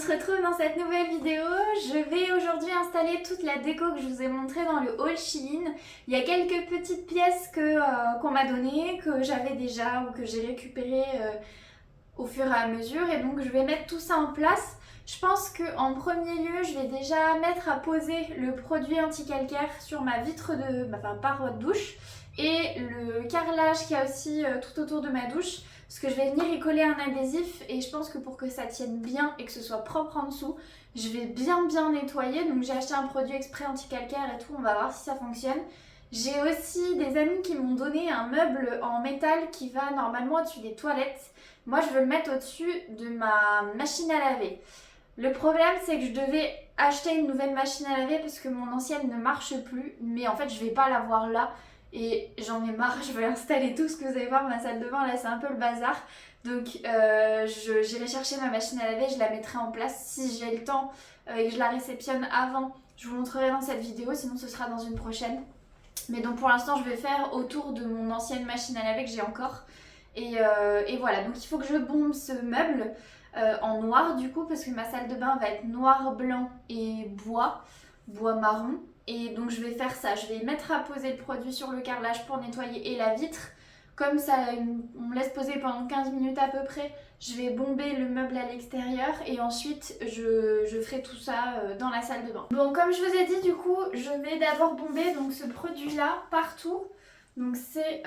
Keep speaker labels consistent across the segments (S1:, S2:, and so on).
S1: se retrouve dans cette nouvelle vidéo. Je vais aujourd'hui installer toute la déco que je vous ai montrée dans le haul Shein. Il y a quelques petites pièces qu'on m'a données, que j'avais déjà ou que j'ai récupérées au fur et à mesure. Et donc je vais mettre tout ça en place. Je pense qu'en premier lieu, je vais déjà mettre à poser le produit anti-calcaire sur ma vitre de paroi de douche et le carrelage qu'il y a aussi tout autour de ma douche. Parce que je vais venir y coller un adhésif et je pense que pour que ça tienne bien et que ce soit propre en dessous, je vais bien nettoyer. Donc j'ai acheté un produit exprès anti-calcaire et tout, on va voir si ça fonctionne. J'ai aussi des amis qui m'ont donné un meuble en métal qui va normalement au-dessus des toilettes. Moi je veux le mettre au-dessus de ma machine à laver. Le problème c'est que je devais acheter une nouvelle machine à laver parce que mon ancienne ne marche plus. Mais en fait je vais pas l'avoir là. Et j'en ai marre, je vais installer tout ce que vous allez voir. Ma salle de bain là c'est un peu le bazar. Donc j'irai chercher ma machine à laver, je la mettrai en place si j'ai le temps et que je la réceptionne avant. Je vous montrerai dans cette vidéo, sinon ce sera dans une prochaine. Mais donc pour l'instant je vais faire autour de mon ancienne machine à laver que j'ai encore. Et voilà, donc il faut que je bombe ce meuble en noir du coup parce que ma salle de bain va être noir, blanc et bois marron. Et donc je vais faire ça, je vais mettre à poser le produit sur le carrelage pour nettoyer et la vitre. Comme ça, on me laisse poser pendant 15 minutes à peu près, je vais bomber le meuble à l'extérieur et ensuite je ferai tout ça dans la salle de bain. Bon, comme je vous ai dit, du coup, je vais d'abord bomber donc ce produit-là partout. Donc c'est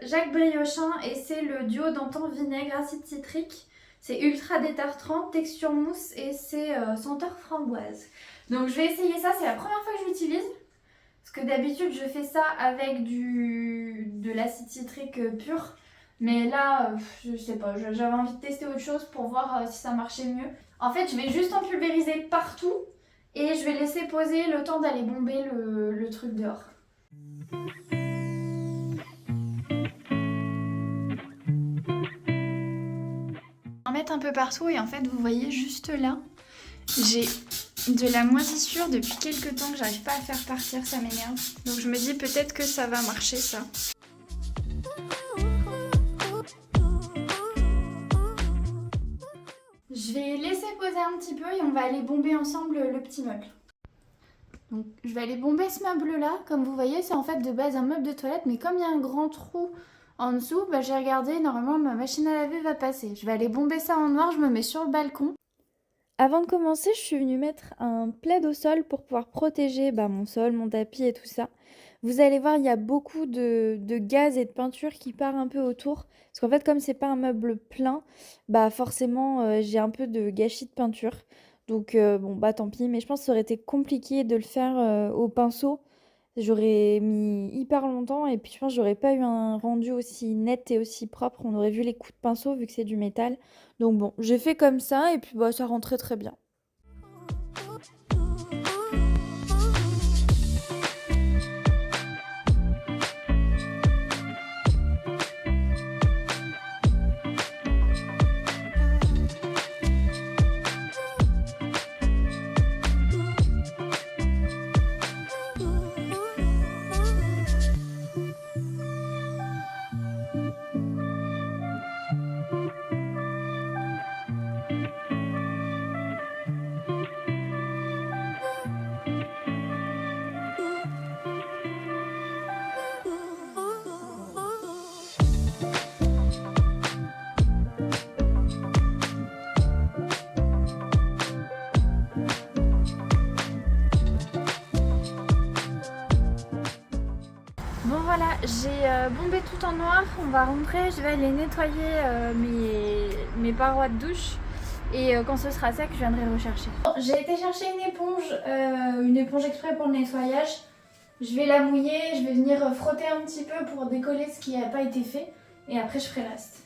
S1: Jacques Briochin et c'est le duo d'antan vinaigre acide citrique. C'est ultra détartrant, texture mousse et c'est senteur framboise. Donc je vais essayer ça, c'est la première fois que je l'utilise. Parce que d'habitude je fais ça avec de l'acide citrique pur. Mais là, je sais pas, j'avais envie de tester autre chose pour voir si ça marchait mieux. En fait, je vais juste en pulvériser partout et je vais laisser poser le temps d'aller bomber le truc dehors. En mettre un peu partout et en fait, vous voyez juste là, j'ai de la moisissure depuis quelques temps que j'arrive pas à faire partir, ça m'énerve. Donc je me dis peut-être que ça va marcher ça. Je vais laisser poser un petit peu et on va aller bomber ensemble le petit meuble. Donc je vais aller bomber ce meuble là, comme vous voyez c'est en fait de base un meuble de toilette mais comme il y a un grand trou en dessous, j'ai regardé, normalement ma machine à laver va passer. Je vais aller bomber ça en noir, je me mets sur le balcon. Avant de commencer, je suis venue mettre un plaid au sol pour pouvoir protéger mon sol, mon tapis et tout ça. Vous allez voir, il y a beaucoup de gaz et de peinture qui part un peu autour. Parce qu'en fait, comme c'est pas un meuble plein, forcément, j'ai un peu de gâchis de peinture. Donc, tant pis. Mais je pense que ça aurait été compliqué de le faire au pinceau. J'aurais mis hyper longtemps et puis je pense que j'aurais pas eu un rendu aussi net et aussi propre. On aurait vu les coups de pinceau vu que c'est du métal. Donc bon, j'ai fait comme ça et puis ça rentrait très bien. Bon voilà, j'ai bombé tout en noir, on va rentrer, je vais aller nettoyer mes parois de douche et quand ce sera sec je viendrai le rechercher. Bon, j'ai été chercher une éponge exprès pour le nettoyage. Je vais la mouiller, je vais venir frotter un petit peu pour décoller ce qui n'a pas été fait et après je ferai le reste.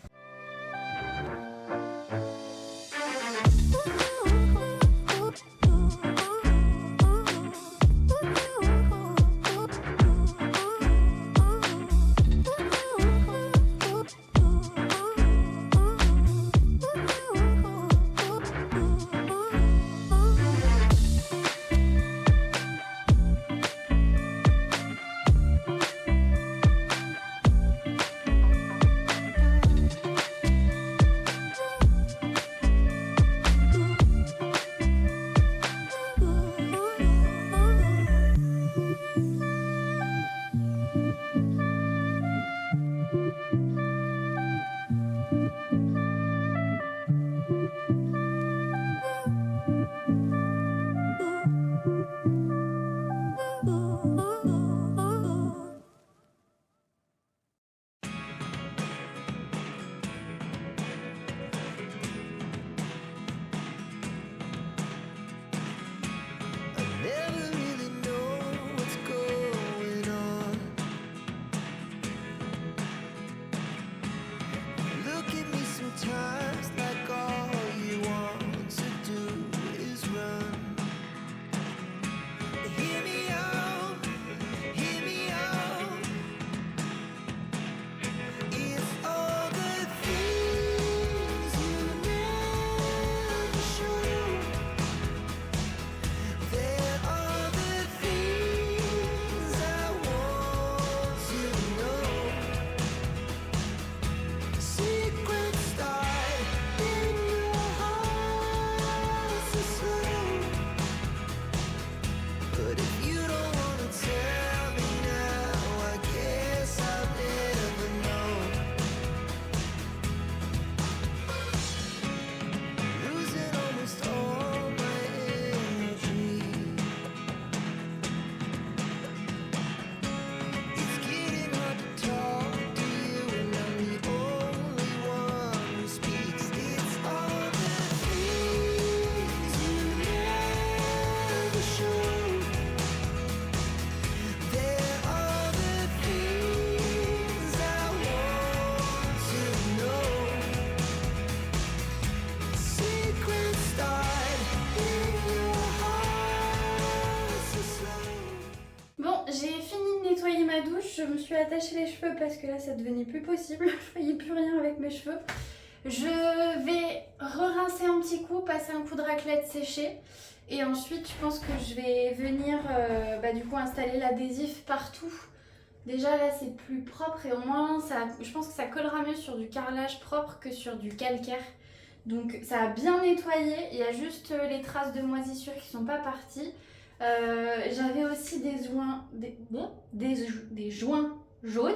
S2: la douche, je me suis attaché les cheveux parce que là ça devenait plus possible. Je voyais plus rien avec mes cheveux. Je vais re-rincer un petit coup, passer un coup de raclette séché. Et ensuite je pense que je vais venir du coup installer l'adhésif partout. Déjà là c'est plus propre et au moins je pense que ça collera mieux sur du carrelage propre que sur du calcaire. Donc ça a bien nettoyé, il y a juste les traces de moisissure qui sont pas parties. J'avais aussi des joints jaunes.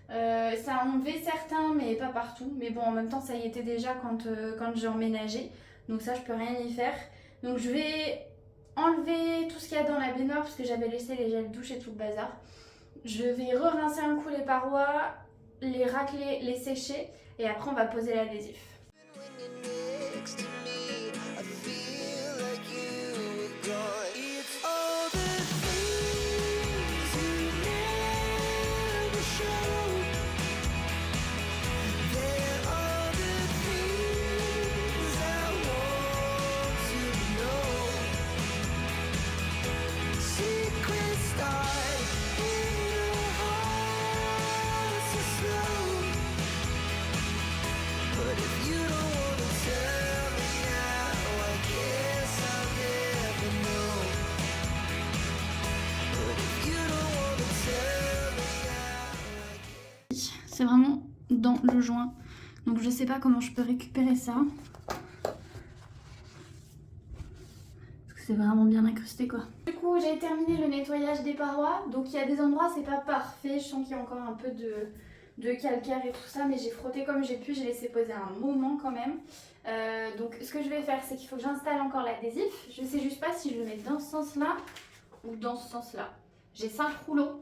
S2: Ça a enlevé certains mais pas partout. Mais bon en même temps ça y était déjà quand j'ai emménagé. Donc ça je peux rien y faire. Donc je vais enlever tout ce qu'il y a dans la baignoire parce que j'avais laissé les gels douche et tout le bazar. Je vais re-rincer un coup les parois, les racler, les sécher et après on va poser l'adhésif. C'est vraiment dans le joint. Donc je sais pas comment je peux récupérer ça. Parce que c'est vraiment bien incrusté quoi. Du coup j'ai terminé le nettoyage des parois. Donc il y a des endroits c'est pas parfait. Je sens qu'il y a encore un peu de calcaire et tout ça. Mais j'ai frotté comme j'ai pu. J'ai laissé poser un moment quand même. Donc ce que je vais faire c'est qu'il faut que j'installe encore l'adhésif. Je sais juste pas si je le mets dans ce sens là ou dans ce sens là. J'ai 5 rouleaux.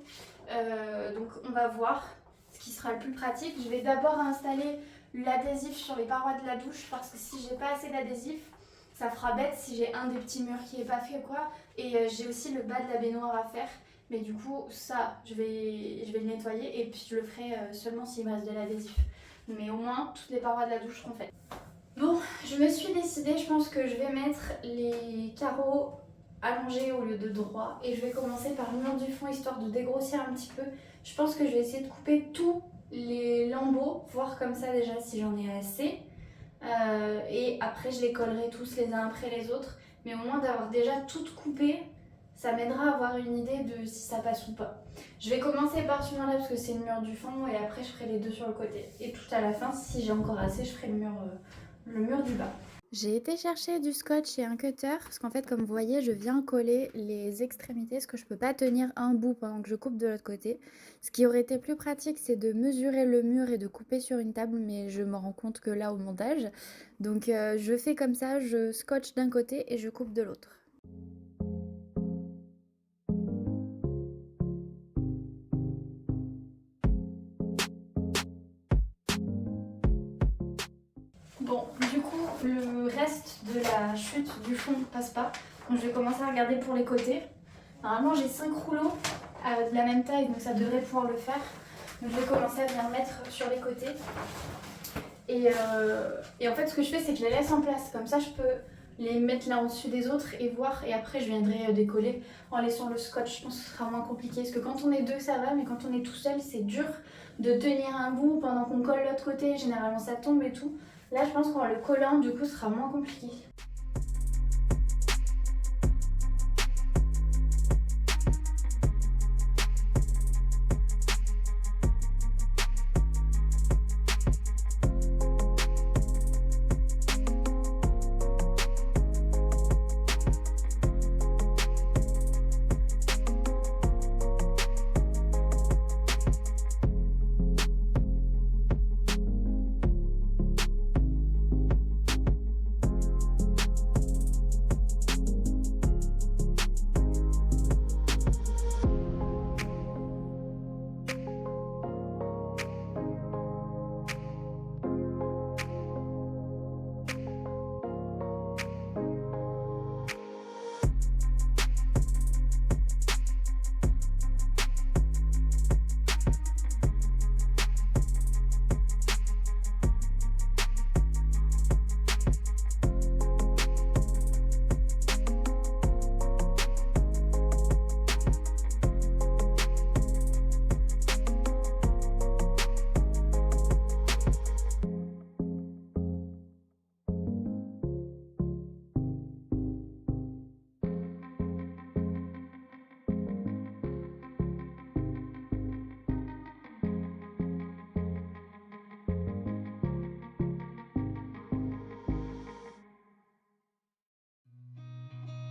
S2: Donc on va voir ce qui sera le plus pratique. Je vais d'abord installer l'adhésif sur les parois de la douche parce que si j'ai pas assez d'adhésif, ça fera bête si j'ai un des petits murs qui est pas fait quoi. Et j'ai aussi le bas de la baignoire à faire. Mais du coup ça je vais le nettoyer et puis je le ferai seulement s'il me reste de l'adhésif. Mais au moins toutes les parois de la douche seront faites. Bon, je me suis décidée, je pense que je vais mettre les carreaux allongés au lieu de droit et je vais commencer par le mur du fond histoire de dégrossir un petit peu. Je pense que je vais essayer de couper tous les lambeaux, voir comme ça déjà si j'en ai assez. Et après je les collerai tous les uns après les autres. Mais au moins d'avoir déjà toutes coupées, ça m'aidera à avoir une idée de si ça passe ou pas. Je vais commencer par ce mur là parce que c'est le mur du fond et après je ferai les deux sur le côté. Et tout à la fin, si j'ai encore assez, je ferai le mur du bas. J'ai été chercher du scotch et un cutter parce qu'en fait comme vous voyez je viens coller les extrémités parce que je peux pas tenir un bout pendant que je coupe de l'autre côté. Ce qui aurait été plus pratique c'est de mesurer le mur et de couper sur une table mais je me rends compte que là au montage. Donc je fais comme ça, je scotche d'un côté et je coupe de l'autre. Bon, du coup, le reste de la chute du fond ne passe pas. Donc je vais commencer à regarder pour les côtés. Normalement, j'ai 5 rouleaux de la même taille, donc ça devrait pouvoir le faire. Donc je vais commencer à venir mettre sur les côtés. Et en fait, ce que je fais, c'est que je les laisse en place. Comme ça, je peux les mettre l'un au-dessus des autres et voir. Et après, je viendrai décoller en laissant le scotch. Je pense que ce sera moins compliqué. Parce que quand on est deux, ça va. Mais quand on est tout seul, c'est dur de tenir un bout pendant qu'on colle l'autre côté. Généralement, ça tombe et tout. Là, je pense qu'en le collant, du coup, ce sera moins compliqué.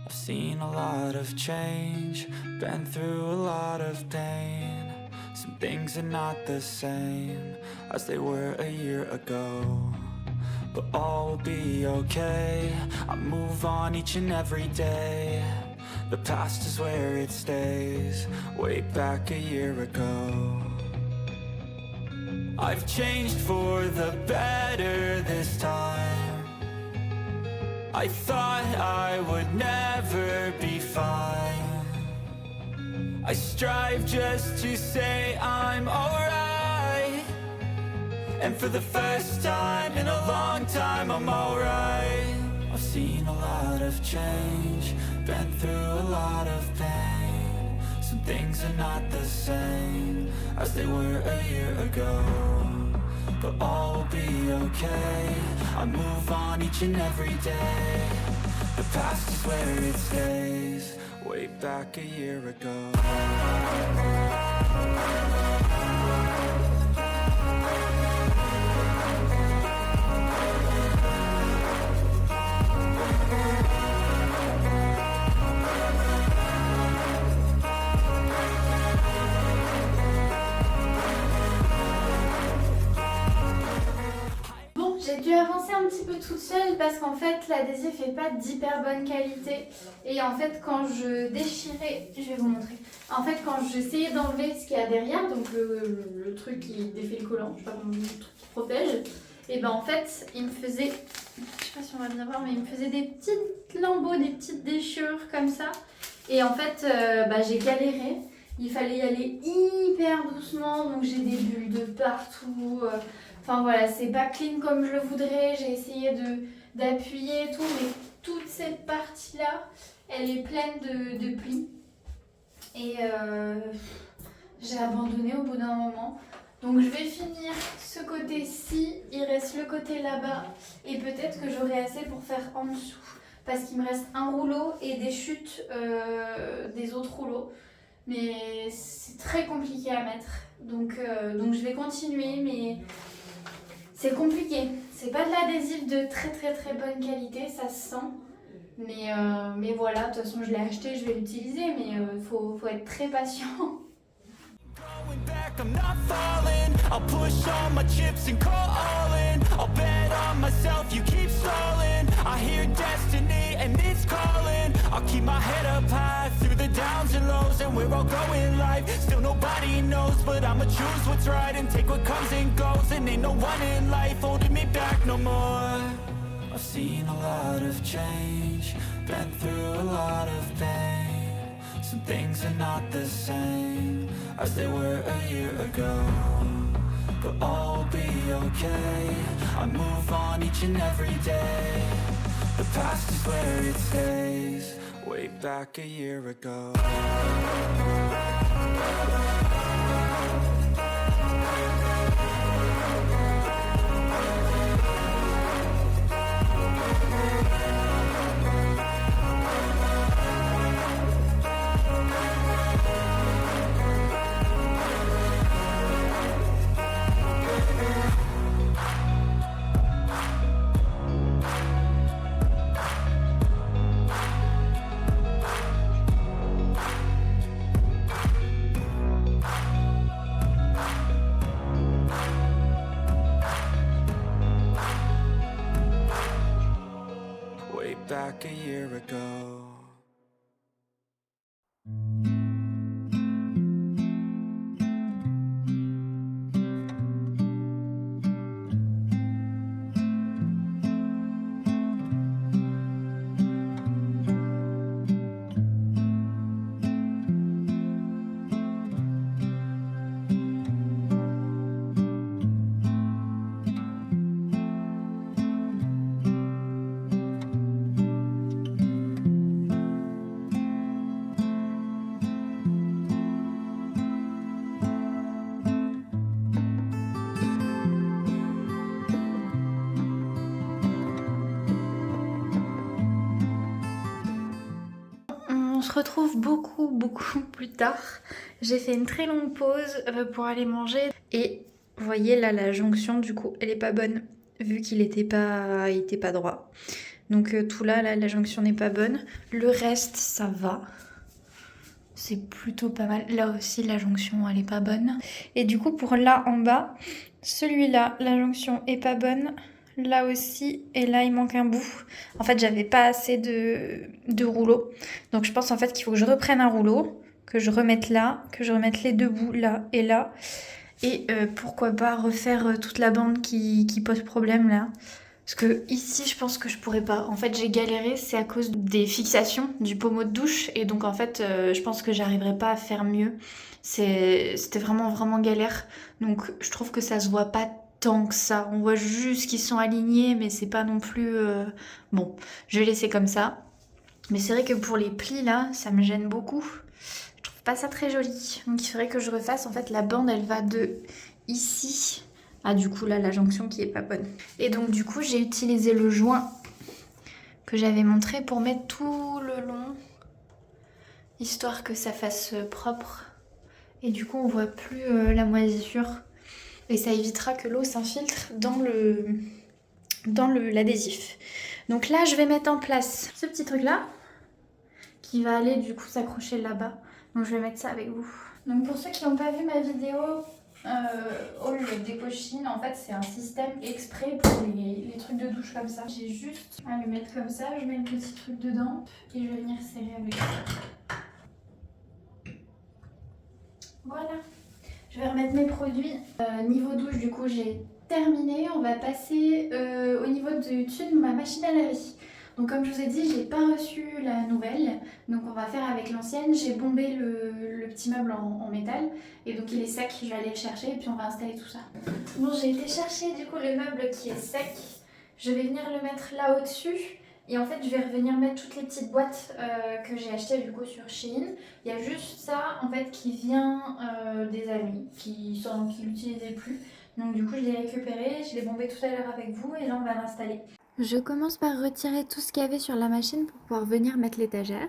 S3: I've seen a lot of change, been through a lot of pain. Some things are not the same as they were a year ago, but all will be okay. I move on each and every day. The past is where it stays, way back a year ago. I've changed for the better this time. I thought I would never be fine. I strive just to say I'm alright, and for the first time in a long time I'm alright. I've seen a lot of change, been through a lot of pain. Some things are not the same as they were a year ago, but all will be okay. I move on each and every day. The past is where it stays, way back a year ago.
S2: J'ai dû avancer un petit peu toute seule parce qu'en fait l'adhésif n'est pas d'hyper bonne qualité et en fait quand je déchirais, je vais vous montrer, en fait quand j'essayais d'enlever ce qu'il y a derrière, donc le truc qui défait le collant, je sais pas comment dire, le truc qui protège, et ben en fait il me faisait, je sais pas si on va bien voir, mais il me faisait des petites lambeaux, des petites déchirures comme ça et en fait j'ai galéré. Il fallait y aller hyper doucement, donc j'ai des bulles de partout. Enfin voilà, c'est pas clean comme je le voudrais. J'ai essayé d'appuyer et tout, mais toute cette partie-là, elle est pleine de plis. Et j'ai abandonné au bout d'un moment. Donc je vais finir ce côté-ci, il reste le côté là-bas. Et peut-être que j'aurai assez pour faire en dessous. Parce qu'il me reste un rouleau et des chutes des autres rouleaux. Mais c'est très compliqué à mettre, donc je vais continuer, mais c'est compliqué. C'est pas de l'adhésif de très bonne qualité, ça se sent, mais voilà, de toute façon je l'ai acheté, je vais l'utiliser, mais faut être très patient.
S3: Going back, I'm not falling. I'll push all my chips and call all in. I'll bet on myself, you keep stalling. I hear destiny and it's calling. I'll keep my head up high through the downs and lows, and we're all going live. Still nobody knows, but I'ma choose what's right and take what comes and goes. And ain't no one in life holding me back no more. I've seen a lot of change, been through a lot of pain. Some things are not the same as they were a year ago, but all will be okay. I move on each and every day. The past is where it stays, way back a year ago. Way back a year ago.
S2: On se retrouve beaucoup plus tard. J'ai fait une très longue pause pour aller manger. Et vous voyez là, la jonction du coup, elle est pas bonne. Vu qu'il était pas droit.
S1: Donc tout là, la jonction n'est pas bonne. Le reste, ça va. C'est plutôt pas mal. Là aussi, la jonction, elle est pas bonne. Et du coup, pour là en bas, celui-là, la jonction est pas bonne. Là aussi, et là, il manque un bout. En fait, j'avais pas assez de rouleau. Donc, je pense en fait qu'il faut que je reprenne un rouleau, que je remette là, que je remette les deux bouts là et là. Et pourquoi pas refaire toute la bande qui pose problème là. Parce que ici, je pense que je pourrais pas. En fait, j'ai galéré, c'est à cause des fixations du pommeau de douche. Et donc, en fait, je pense que j'arriverai pas à faire mieux. C'était vraiment galère. Donc, je trouve que ça se voit pas tant que ça. On voit juste qu'ils sont alignés, mais c'est pas non plus... Bon, je vais laisser comme ça. Mais c'est vrai que pour les plis, là, ça me gêne beaucoup. Je trouve pas ça très joli. Donc, il faudrait que je refasse. En fait, la bande, elle va de ici... Ah, du coup, là, la jonction qui est pas bonne. Et donc, du coup, j'ai utilisé le joint que j'avais montré pour mettre tout le long, histoire que ça fasse propre. Et du coup, on voit plus la moisissure. Et ça évitera que l'eau s'infiltre dans l'adhésif. Donc là, je vais mettre en place ce petit truc-là, qui va aller, du coup, s'accrocher là-bas. Donc, je vais mettre ça avec vous. Donc, pour ceux qui n'ont pas vu ma vidéo... Haul déco Chine, en fait c'est un système exprès pour les trucs de douche comme ça. J'ai juste à le mettre comme ça, je mets le petit truc dedans et je vais venir serrer avec ça. Voilà, je vais remettre mes produits. Niveau douche, du coup j'ai terminé. On va passer au niveau du dessus de ma machine à laver. Donc comme je vous ai dit, j'ai pas reçu la nouvelle, donc on va faire avec l'ancienne. J'ai bombé le petit meuble en métal et donc il est sec, je vais aller le chercher et puis on va installer tout ça. Bon, j'ai été chercher du coup le meuble qui est sec, je vais venir le mettre là au-dessus et en fait je vais revenir mettre toutes les petites boîtes que j'ai achetées du coup sur Shein. Il y a juste ça en fait qui vient des amis qui l'utilisaient plus, donc du coup je l'ai récupéré, je l'ai bombé tout à l'heure avec vous et là on va l'installer.
S4: Je commence par retirer tout ce qu'il y avait sur la machine pour pouvoir venir mettre l'étagère.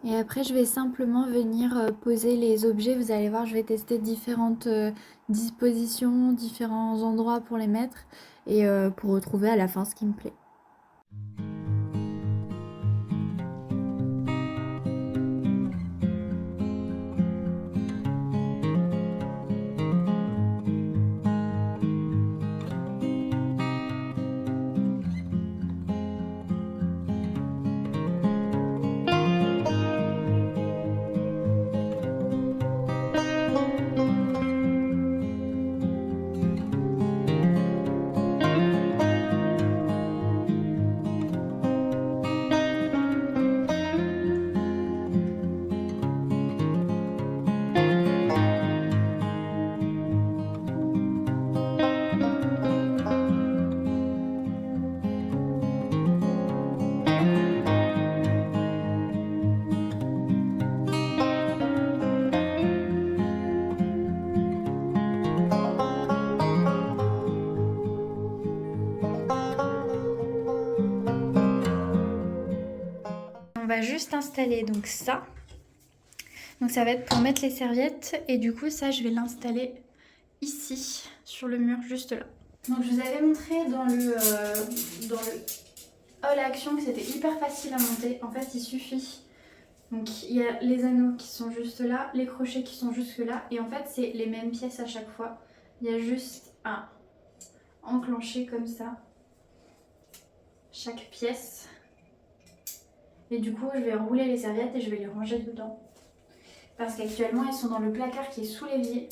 S4: Et après, je vais simplement venir poser les objets. Vous allez voir, je vais tester différentes dispositions, différents endroits pour les mettre et pour retrouver à la fin ce qui me plaît.
S1: On va juste installer donc ça. Donc ça va être pour mettre les serviettes et du coup ça je vais l'installer ici sur le mur juste là.
S2: Donc je vous avais montré dans le Haul Action que c'était hyper facile à monter. En fait il suffit. Donc il y a les anneaux qui sont juste là, les crochets qui sont jusque là et en fait c'est les mêmes pièces à chaque fois. Il y a juste à enclencher comme ça chaque pièce. Et du coup je vais rouler les serviettes et je vais les ranger dedans. Parce qu'actuellement elles sont dans le placard qui est sous l'évier.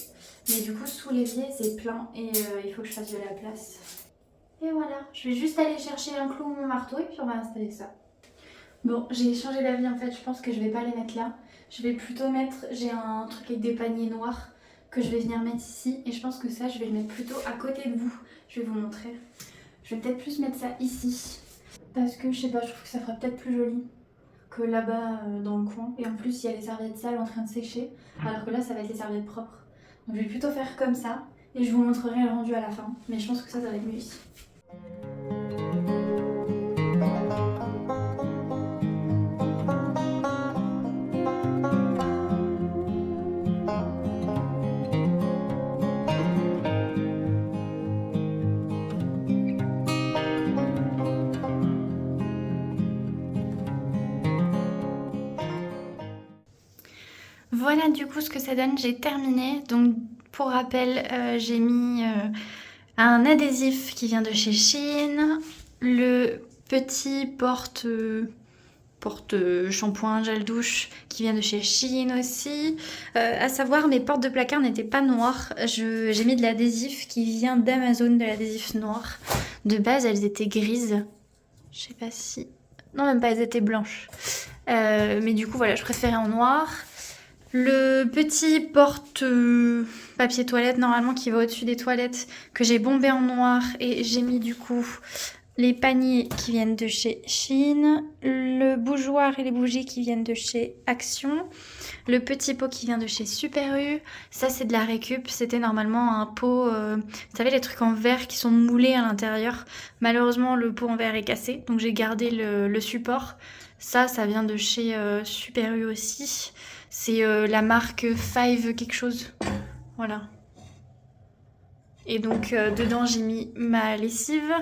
S2: Mais du coup sous l'évier c'est plein et il faut que je fasse de la place. Et voilà, je vais juste aller chercher un clou ou mon marteau et puis on va installer ça. Bon, j'ai changé d'avis en fait, je pense que je vais pas les mettre là. Je vais plutôt mettre, j'ai un truc avec des paniers noirs que je vais venir mettre ici. Et je pense que ça je vais le mettre plutôt à côté de vous. Je vais vous montrer. Je vais peut-être plus mettre ça ici. Parce que je sais pas, je trouve que ça fera peut-être plus joli que là-bas dans le coin. Et en plus il y a les serviettes sales en train de sécher. Alors que là ça va être les serviettes propres. Donc je vais plutôt faire comme ça. Et je vous montrerai le rendu à la fin. Mais je pense que ça va être mieux ici. voilà du coup ce que ça donne, j'ai terminé. Donc pour rappel, j'ai mis un adhésif qui vient de chez Shein, le petit porte-shampoing, gel douche qui vient de chez Shein aussi. À savoir, mes portes de placard n'étaient pas noires. J'ai mis de l'adhésif qui vient d'Amazon, de l'adhésif noir. De base, elles étaient grises. Je sais pas si... Non, même pas, elles étaient blanches. Mais du coup, voilà, je préférais en noir. Le petit porte-papier toilette, normalement, qui va au-dessus des toilettes, que j'ai bombé en noir. Et j'ai mis, du coup, les paniers qui viennent de chez Shein. Le bougeoir et les bougies qui viennent de chez Action. Le petit pot qui vient de chez Super U. Ça, c'est de la récup. C'était normalement un pot... vous savez, les trucs en verre qui sont moulés à l'intérieur. Malheureusement, le pot en verre est cassé. Donc, j'ai gardé le support. Ça vient de chez Super U aussi. C'est la marque Five quelque chose. Voilà. Et donc, dedans, j'ai mis ma lessive.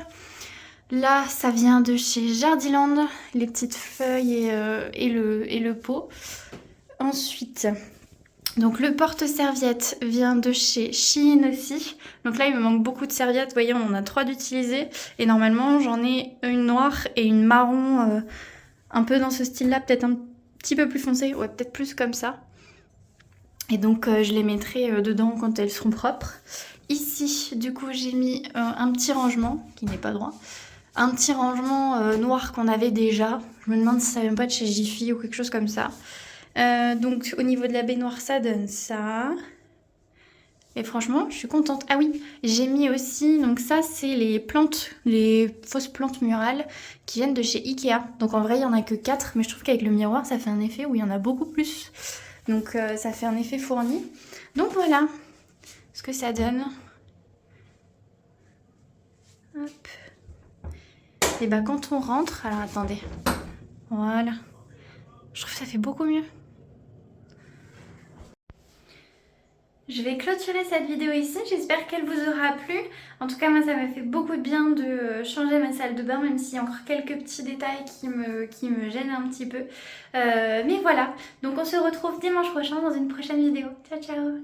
S2: Là, ça vient de chez Jardiland. Les petites feuilles et le pot. Ensuite, donc le porte-serviette vient de chez Shein aussi. Donc là, il me manque beaucoup de serviettes. Vous voyez, on en a 3 d'utilisées. Et normalement, j'en ai une noire et une marron, un peu dans ce style-là, peut-être un petit peu plus foncé. Ouais, peut-être plus comme ça. Et donc, je les mettrai dedans quand elles seront propres. Ici, du coup, j'ai mis un petit rangement, qui n'est pas droit. Un petit rangement noir qu'on avait déjà. Je me demande si ça vient pas de chez Jiffy ou quelque chose comme ça. Donc au niveau de la baignoire ça donne ça. Et franchement je suis contente. Ah oui, j'ai mis aussi, donc ça c'est les plantes, les fausses plantes murales qui viennent de chez Ikea. Donc en vrai il n'y en a que 4, mais je trouve qu'avec le miroir ça fait un effet où il y en a beaucoup plus. Donc ça fait un effet fourni. Donc voilà ce que ça donne. Hop. Et bah quand on rentre, alors attendez, voilà, je trouve que ça fait beaucoup mieux. Je vais clôturer cette vidéo ici, j'espère qu'elle vous aura plu. En tout cas moi ça m'a fait beaucoup de bien de changer ma salle de bain, même s'il y a encore quelques petits détails qui me gênent un petit peu. Mais voilà, donc on se retrouve dimanche prochain dans une prochaine vidéo. Ciao ciao.